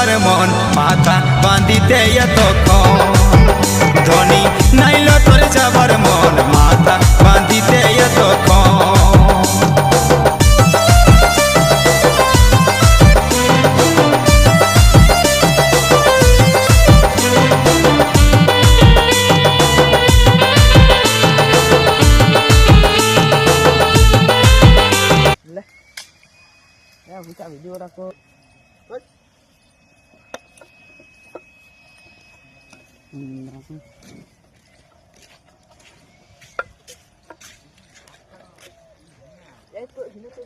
যাবার মন মাথা বাঁধিতে এতক্ষণ ধনী নাইল তোর যাবার মন মাথা বাঁধিতে এতক্ষণ Ya, buka video aku. Langsung. Ya, ikut sini tuh,